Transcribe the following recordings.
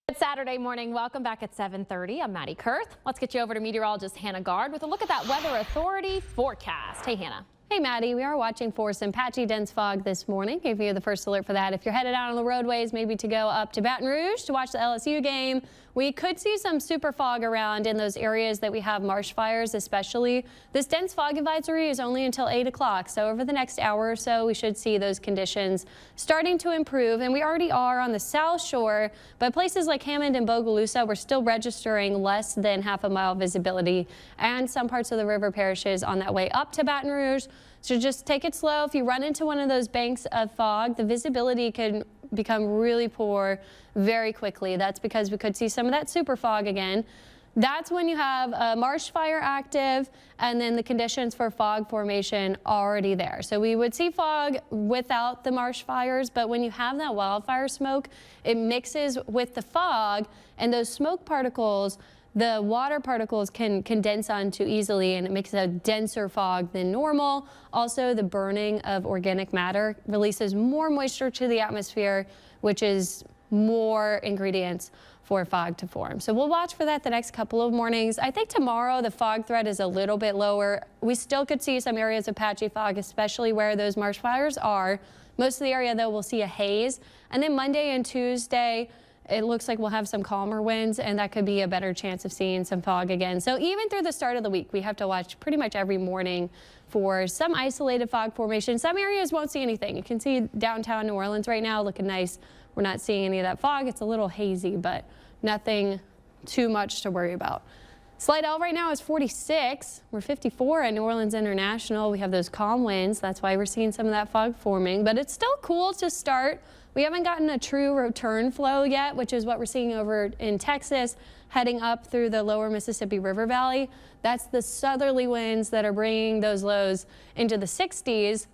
It's Saturday morning. Welcome back at 7:30. I'm Maddie Kurth. Let's get you over to meteorologist Hannah Gard with a look at that Weather Authority forecast. Hey, Hannah. Hey, Maddie. We are watching for some patchy dense fog this morning. Gave you the first alert for that. If you're headed out on the roadways, maybe to go up to Baton Rouge to watch the LSU game, we could see some super fog around in those areas that we have marsh fires, especially. This dense fog advisory is only until 8 o'clock. So over the next hour or so, we should see those conditions starting to improve. And we already are on the South Shore, but places like Hammond and Bogalusa, we're still registering less than half-a-mile visibility, and some parts of the river parishes on that way up to Baton Rouge. So just take it slow. If you run into one of those banks of fog, the visibility can become really poor very quickly. That's because we could see some of that super fog again. That's when you have a marsh fire active and then the conditions for fog formation already there. So we would see fog without the marsh fires, but when you have that wildfire smoke, it mixes with the fog, and those smoke particles, the water particles can condense onto easily, and it makes a denser fog than normal. Also, the burning of organic matter releases more moisture to the atmosphere, which is more ingredients for fog to form. So we'll watch for that the next couple of mornings. I think tomorrow the fog threat is a little bit lower. We still could see some areas of patchy fog, especially where those marsh fires are. Most of the area, though, we'll see a haze. And then Monday and Tuesday, it looks like we'll have some calmer winds, and that could be a better chance of seeing some fog again. So even through the start of the week, we have to watch pretty much every morning for some isolated fog formation. Some areas won't see anything. You can see downtown New Orleans right now looking nice. We're not seeing any of that fog. It's a little hazy, but nothing too much to worry about. Slidell right now is 46. We're 54 at New Orleans International. We have those calm winds. That's why we're seeing some of that fog forming, but it's still cool to start. We haven't gotten a true return flow yet, which is what we're seeing over in Texas, heading up through the lower Mississippi River Valley. That's the southerly winds that are bringing those lows into the 60s.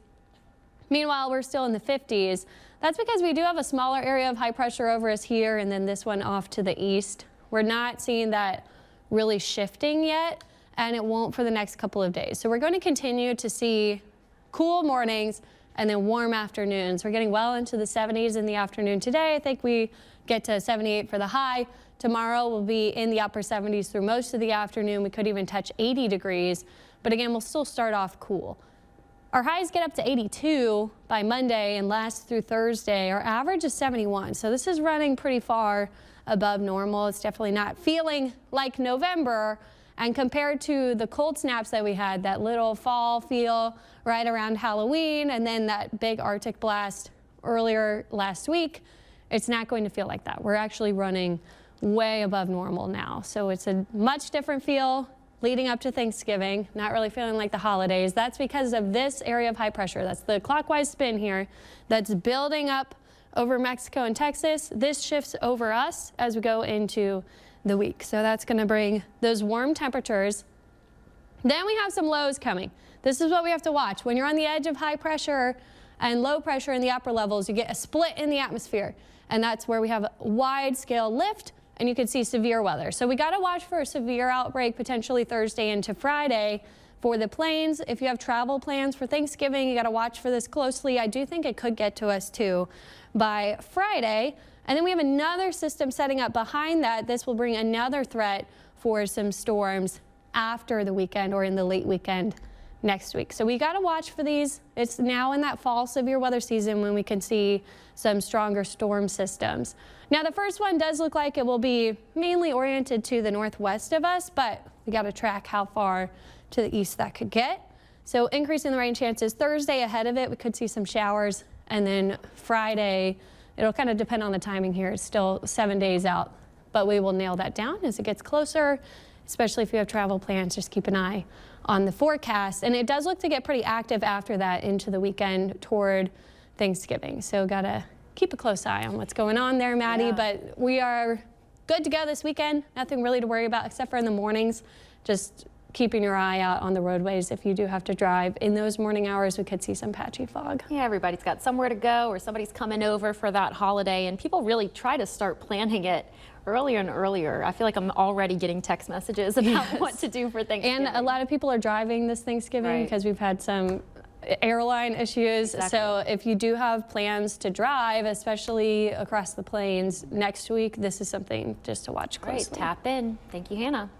Meanwhile, we're still in the 50s. That's because we do have a smaller area of high pressure over us here, and then this one off to the east. We're not seeing that really shifting yet, and it won't for the next couple of days. So we're going to continue to see cool mornings and then warm afternoons. We're getting well into the 70s in the afternoon today. I think we get to 78 for the high. Tomorrow we'll be in the upper 70s through most of the afternoon. We could even touch 80 degrees, but again, we'll still start off cool. Our highs get up to 82 by Monday and last through Thursday. Our average is 71, so this is running pretty far above normal. It's definitely not feeling like November. And compared to the cold snaps that we had, that little fall feel right around Halloween and then that big Arctic blast earlier last week, it's not going to feel like that. We're actually running way above normal now. So it's a much different feel leading up to Thanksgiving, not really feeling like the holidays. That's because of this area of high pressure. That's the clockwise spin here that's building up over Mexico and Texas. This shifts over us as we go into the week. So that's going to bring those warm temperatures. Then we have some lows coming. This is what we have to watch. When you're on the edge of high pressure and low pressure in the upper levels, you get a split in the atmosphere. And that's where we have a wide scale lift, and you can see severe weather. So we got to watch for a severe outbreak potentially Thursday into Friday for the plains. If you have travel plans for Thanksgiving, you got to watch for this closely. I do think it could get to us too by Friday. And then we have another system setting up behind that. This will bring another threat for some storms after the weekend or in the late weekend next week. So we got to watch for these. It's now in that fall severe weather season when we can see some stronger storm systems. Now, the first one does look like it will be mainly oriented to the northwest of us, but we got to track how far to the east that could get. So increasing the rain chances Thursday ahead of it, we could see some showers, and then Friday, it'll kind of depend on the timing here. It's still 7 days out, but we will nail that down as it gets closer, especially if you have travel plans. Just keep an eye on the forecast. And it does look to get pretty active after that into the weekend toward Thanksgiving. So got to keep a close eye on what's going on there, Maddie. Yeah. But we are good to go this weekend. Nothing really to worry about except for in the mornings. Just keeping your eye out on the roadways. If you do have to drive in those morning hours, we could see some patchy fog. Yeah, everybody's got somewhere to go or somebody's coming over for that holiday, and people really try to start planning it earlier and earlier. I feel like I'm already getting text messages about what to do for Thanksgiving. And a lot of people are driving this Thanksgiving because we've had some airline issues. Exactly. So if you do have plans to drive, especially across the plains next week, this is something just to watch Great, closely. tap in. Thank you, Hannah.